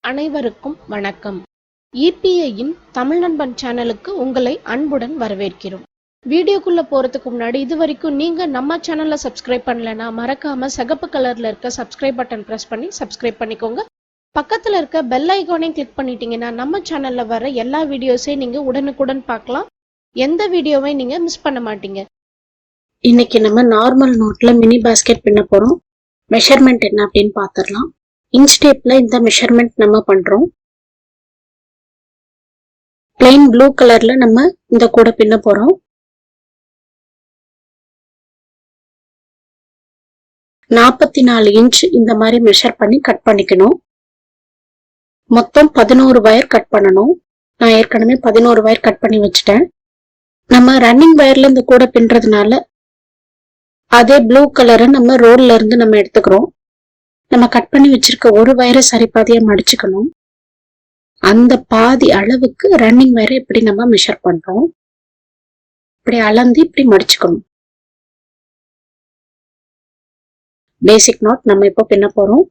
அனைவருக்கும் வணக்கம். EPIயின் தமிழ் நண்பன் சேனலுக்கு உங்களை அன்புடன் வரவேற்கிறோம். வீடியோக்குள்ள போறதுக்கு முன்னாடி இது வரைக்கும் நீங்க நம்ம சேனலை சப்ஸ்கிரைப் பண்ணலனா மறக்காம சிகப்பு கலர்ல இருக்க சப்ஸ்கிரைப் பட்டன் பிரஸ் பண்ணி சப்ஸ்கிரைப் பண்ணிக்கோங்க. பக்கத்துல இருக்க பெல் ஐகானையும் கிளிக் பண்ணிட்டீங்கன்னா நம்ம சேனல்ல வர எல்லா வீடியோஸையும் நீங்க உடனுக்குடன் பார்க்கலாம். எந்த வீடியோவை நீங்க மிஸ் பண்ண மாட்டீங்க. இன்னைக்கு நம்ம நார்மல் நோட்ல மினி பாஸ்கெட் பின்ன போறோம். மெஷர்மெண்ட் என்ன அப்படின்னு பாத்துடலாம். இன்ச் டேப்ல இந்த மெஷர்மெண்ட் நம்ம பண்றோம். பிளெயின் ப்ளூ கலர்ல நம்ம இந்த கூட பின்ன போறோம். 44 இன்ச் இந்த மாதிரி மெஷர் பண்ணி கட் பண்ணிக்கணும். மொத்தம் 11 வயர் கட் பண்ணணும். நான் ஏற்கனவே 11 வயர் கட் பண்ணி வச்சுட்டேன். நம்ம ரன்னிங் வயர்ல இந்த கூட பின்றதுனால அதே ப்ளூ கலரை நம்ம ரோல்ல இருந்து நம்ம எடுத்துக்கிறோம். நம்ம கட் பண்ணி வச்சிருக்க ஒரு வயரை சரி பாதியா மடிச்சுக்கணும். அந்த பாதி அளவுக்கு ரன்னிங் வயரை இப்படி நம்ம மெஷர் பண்றோம். இப்படி அளந்து இப்படி மடிச்சுக்கணும். பேசிக் நாட் நம்ம இப்போ பின்ன போறோம்.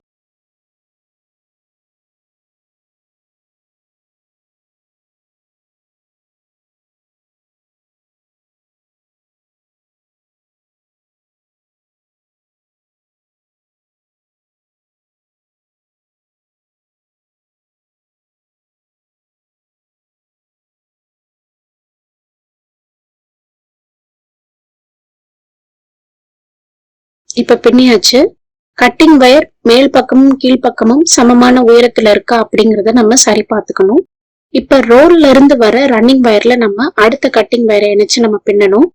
இப்ப பின்னியாச்சு. கட்டிங் வயர் மேல் பக்கமும் கீழ் பக்கமும் சமமான உயரத்துல இருக்கா அப்படிங்கறத நம்ம சரி பார்த்துக்கணும். இப்ப ரோல்ல இருந்து வர ரன்னிங் வயர்ல நம்ம அடுத்த கட்டிங் வயரை இணைச்சு நம்ம பின்னணும்.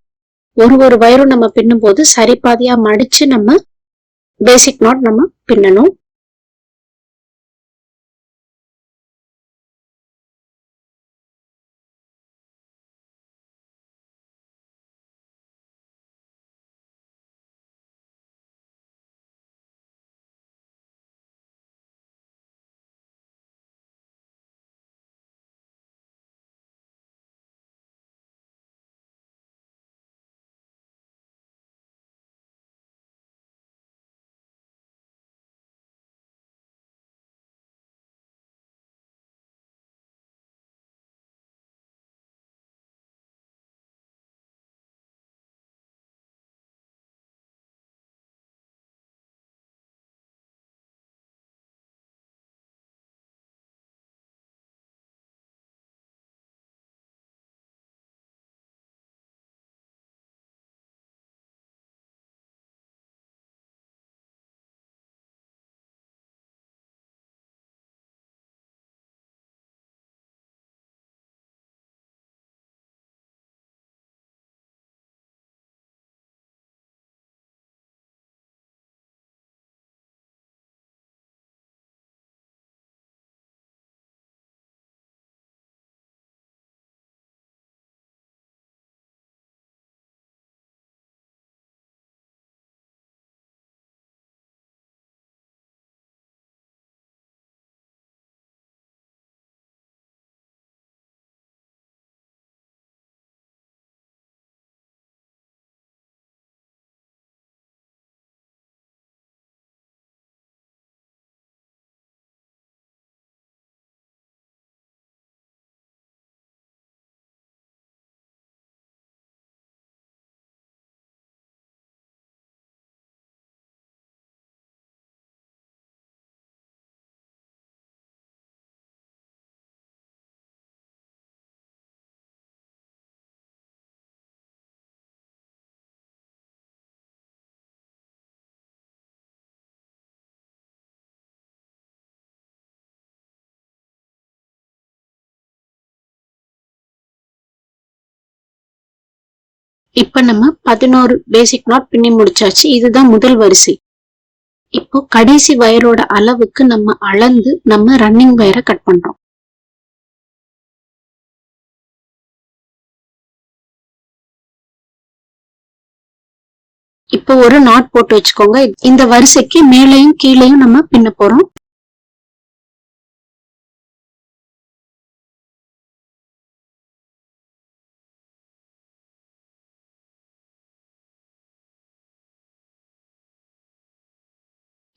ஒரு வயரும் நம்ம பின்னும் போது சரி பாதியா மடிச்சு நம்ம பேசிக் நாட் நம்ம பின்னணும். இப்ப நம்ம 11 பேசிக் நாட் பின்னி முடிச்சாச்சு. இதுதான் முதல் வரிசை. இப்போ கடைசி வயரோட அளவுக்கு நம்ம அளந்து நம்ம ரன்னிங் வயரை கட் பண்றோம். இப்போ ஒரு நாட் போட்டு வச்சுக்கோங்க. இந்த வரிசைக்கு மேலையும் கீழையும் நம்ம பின்ன போறோம்.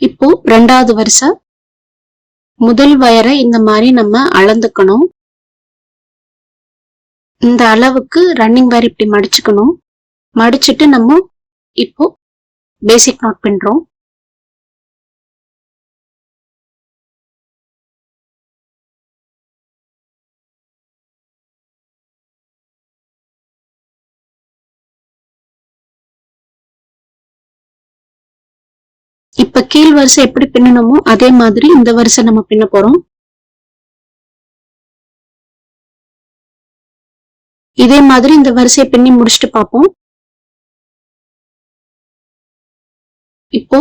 இப்போ ரெண்டாவது வரிசை முதல் வயரை இந்த மாதிரி நம்ம அளந்துக்கணும். இந்த அளவுக்கு ரன்னிங் வயர் இப்படி மடிச்சுக்கணும். மடிச்சுட்டு நம்ம இப்போ பேசிக் நாட் பின்றோம். இப்ப கீழ் வரிசை எப்படி பின்னணுமோ அதே மாதிரி இந்த வரிசை நம்ம பின்ன போறோம். இதே மாதிரி இந்த வரிசையை பின்னி முடிச்சுட்டு பார்ப்போம். இப்போ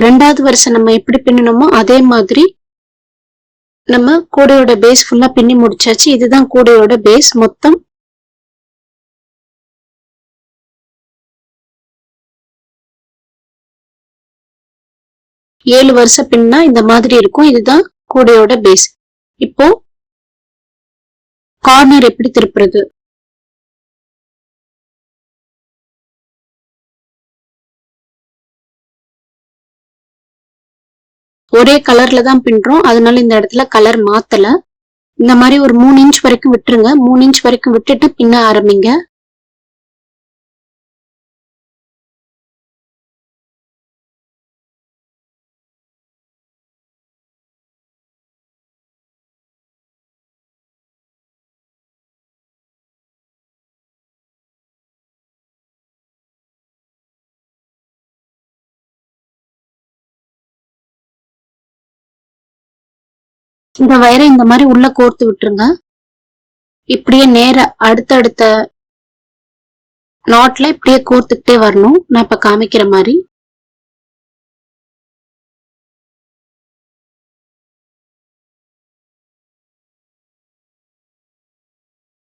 ரெண்டாவது வரிசை நம்ம எப்படி பின்னணுமோ அதே மாதிரி நம்ம கூடையோட பேஸ் ஃபுல்லா பின்னி முடிச்சாச்சு. இதுதான் கூடையோட பேஸ். மொத்தம் 7 வரிசை பின்னா இந்த மாதிரி இருக்கும். இதுதான் கூடையோட பேஸ். இப்போ கார்னர் எப்படி திருப்புறது? ஒரே கலர்ல தான் பின்றோம், அதனால இந்த இடத்துல கலர் மாத்தல. இந்த மாதிரி ஒரு 3 இன்ச் வரைக்கும் விட்டுருங்க. 3 இன்ச் வரைக்கும் விட்டுட்டு பின்ன ஆரம்பிங்க. இந்த வயரை இந்த மாதிரி உள்ள கோர்த்து விட்டுருங்க. இப்படியே நேர அடுத்தடுத்த நாட்ல இப்படியே கோர்த்துக்கிட்டே வரணும். நான் இப்ப காமிக்கிற மாதிரி.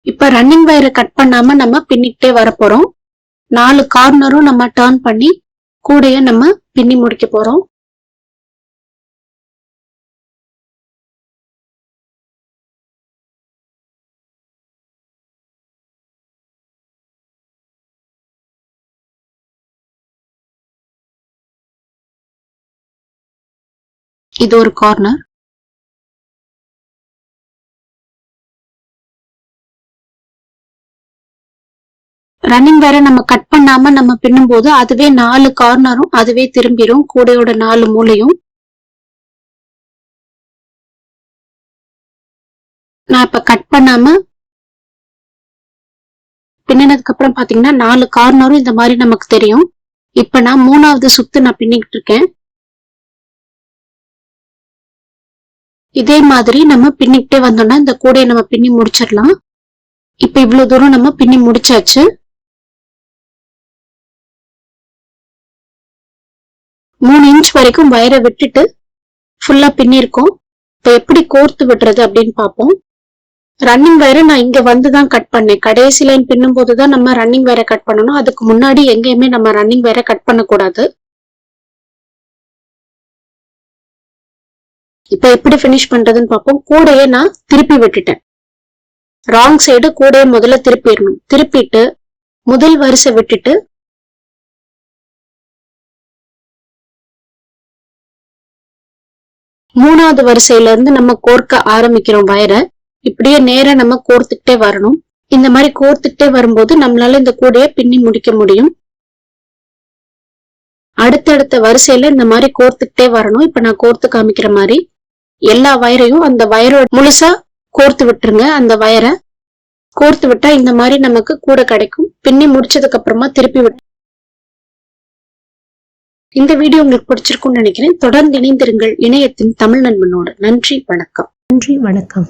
இப்ப ரன்னிங் வயரை கட் பண்ணாம நம்ம பின்னிக்கிட்டே வர போறோம். 4 கார்னரும் நம்ம டர்ன் பண்ணி கூடைய நம்ம பின்னி முடிக்க போறோம். இது ஒரு கார்னர். ரன்னிங் வயரை நம்ம கட் பண்ணாம நம்ம பின்னும் போது அதுவே 4 கார்னரும் அதுவே திரும்பிடும், கூடையோட 4 மூலையும். நான் இப்ப கட் பண்ணாம பின்னினதுக்கு அப்புறம் பாத்தீங்கன்னா 4 கார்னரும் இந்த மாதிரி நமக்கு தெரியும். இப்ப நான் 3வது சுத்து நான் பின்னிக்கிட்டு இருக்கேன். இதே மாதிரி நம்ம பின்னிக்கிட்டே வந்தோம்னா இந்த கூடையை நம்ம பின்னி முடிச்சிடலாம். இப்ப இவ்வளவு தூரம் நம்ம பின்னி முடிச்சாச்சு. 3 இன்ச் வரைக்கும் வயரை விட்டுட்டு ஃபுல்லா பின்னிருக்கோம். இப்ப எப்படி கோர்த்து விடுறது அப்படின்னு பார்ப்போம். ரன்னிங் வயரை நான் இங்க வந்துதான் கட் பண்ணேன். கடைசி லைன் பின்னும் போதுதான் நம்ம ரன்னிங் வயரை கட் பண்ணணும். அதுக்கு முன்னாடி எங்கேயுமே நம்ம ரன்னிங் வயரை கட் பண்ணக்கூடாது. இப்ப எப்படி பினிஷ் பண்றதுன்னு பார்ப்போம். கூடையை நான் திருப்பி விட்டுட்டேன். ராங் சைடு கூடையை முதல்ல திருப்பிடணும். திருப்பிட்டு முதல் வரிசை விட்டுட்டு மூணாவது வரிசையில இருந்து நம்ம கோர்க்க ஆரம்பிக்கிறோம் வயரை. இப்படியே நேரா நம்ம கோர்த்துக்கிட்டே வரணும். இந்த மாதிரி கோர்த்துக்கிட்டே வரும்போது நம்மளால இந்த கூடையை பின்னி முடிக்க முடியும். அடுத்தடுத்த வரிசையில இந்த மாதிரி கோர்த்துக்கிட்டே வரணும். இப்ப நான் கோர்த்து காமிக்கிற மாதிரி எல்லா வயரையும் அந்த வயரோட முழுசா கோர்த்து விட்டுருங்க. அந்த வயரை கோர்த்து விட்டா இந்த மாதிரி நமக்கு கூட கிடைக்கும். பின்னி முடிச்சதுக்கு அப்புறமா திருப்பி விட்டு. இந்த வீடியோ உங்களுக்கு பிடிச்சிருக்கும்னு நினைக்கிறேன். தொடர்ந்து இணைந்திருங்கள் இணையத்தின் தமிழ் நண்பனோடு. நன்றி, வணக்கம். நன்றி, வணக்கம்.